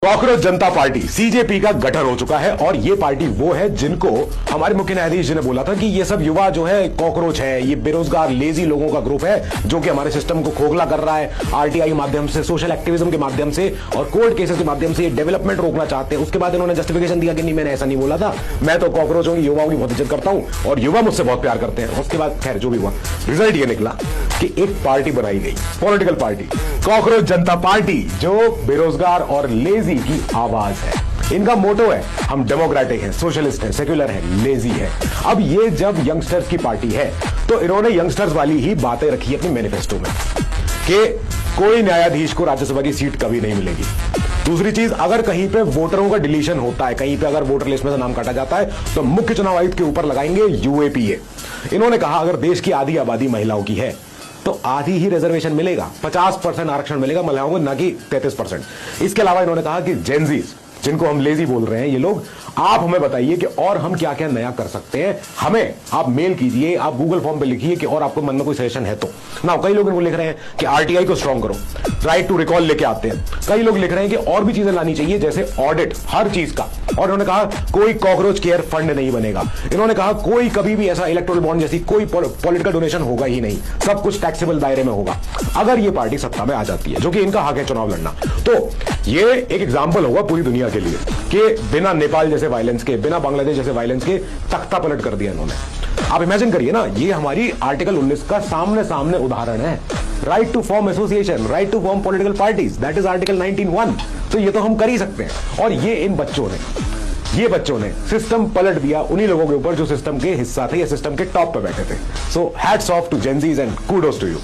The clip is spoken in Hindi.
कॉकरोच जनता पार्टी सीजेपी का गठन हो चुका है और ये पार्टी वो है जिनको हमारे मुख्य न्यायाधीश जी ने बोला था कि ये सब युवा जो है कॉकरोच है, ये बेरोजगार लेजी लोगों का ग्रुप है जो कि हमारे सिस्टम को खोखला कर रहा है। आरटीआई के माध्यम से, सोशल एक्टिविज्म के माध्यम से और कोर्ट केसेस के माध्यम से ये डेवलपमेंट रोकना चाहते हैं। उसके बाद इन्होंने जस्टिफिकेशन दिया कि नहीं, मैंने ऐसा नहीं बोला था, मैं तो कॉकरोचों की, युवाओं की बहुत इज्जत करता हूं और युवा मुझसे बहुत प्यार करते हैं। उसके बाद खैर जो भी हुआ, रिजल्ट ये निकला कि एक पार्टी बनाई गई, पॉलिटिकल पार्टी कॉकरोच जनता पार्टी, जो बेरोजगार और लेजी की आवाज है। इनका मोटो है हम डेमोक्रेटिक हैं, सोशलिस्ट हैं, सेक्युलर हैं, लेजी है। अब ये जब यंगस्टर्स की पार्टी है तो इन्होंने यंगस्टर्स वाली ही बातें रखी अपने मैनिफेस्टो में कि कोई न्यायाधीश को राज्यसभा की सीट कभी नहीं मिलेगी। दूसरी चीज, अगर कहीं पे वोटरों का डिलीशन होता है, कहीं पे अगर वोटर लिस्ट में से नाम काटा जाता है तो मुख्य चुनाव आयुक्त के ऊपर लगाएंगे यूएपीए। इन्होंने कहा अगर देश की आधी आबादी महिलाओं की है तो आधी ही रिजर्वेशन मिलेगा, 50% आरक्षण मिलेगा महिलाओं को, न कि 33%। इसके अलावा इन्होंने कहा कि जेनजीज, जिनको हम लेजी बोल रहे हैं, ये लोग, आप हमें बताइए कि और हम क्या क्या नया कर सकते हैं। हमें आप मेल कीजिए, आप गूगल फॉर्म पे लिखिए कि और आपको मन में कोई सजेशन है तो ना। कई लोग इनको लिख रहे हैं कि आरटीआई को स्ट्रांग करो, राइट टू रिकॉल लेके आते हैं। कई लोग लिख रहे हैं कि और भी चीजें लानी चाहिए जैसे ऑडिट हर चीज का। और इन्होंने कहा कोई कॉकरोच केयर फंड नहीं बनेगा। इन्होंने कहा कोई कभी भी ऐसा इलेक्टोरल बॉन्ड जैसी कोई पॉलिटिकल डोनेशन होगा ही नहीं, सब कुछ टैक्सेबल दायरे में होगा अगर ये पार्टी सत्ता में आ जाती है, जो कि इनका हक है चुनाव लड़ना। तो ये एक एग्जाम्पल होगा पूरी दुनिया के लिए कि बिना नेपाल जैसे वायलेंस के, बिना बांग्लादेश जैसे वायलेंस के तख्ता पलट कर दिया इन्होंने। आप इमेजिन करिए ना, ये हमारी आर्टिकल 19 का सामने सामने उदाहरण है। Right to form association, right to form political parties, that is article 19(1). तो ये तो हम कर ही सकते हैं। और ये ये बच्चों ने सिस्टम पलट दिया उन्हीं लोगों के ऊपर जो सिस्टम के हिस्सा थे या सिस्टम के टॉप पे बैठे थे। So hats off to Gen Zs and kudos to you.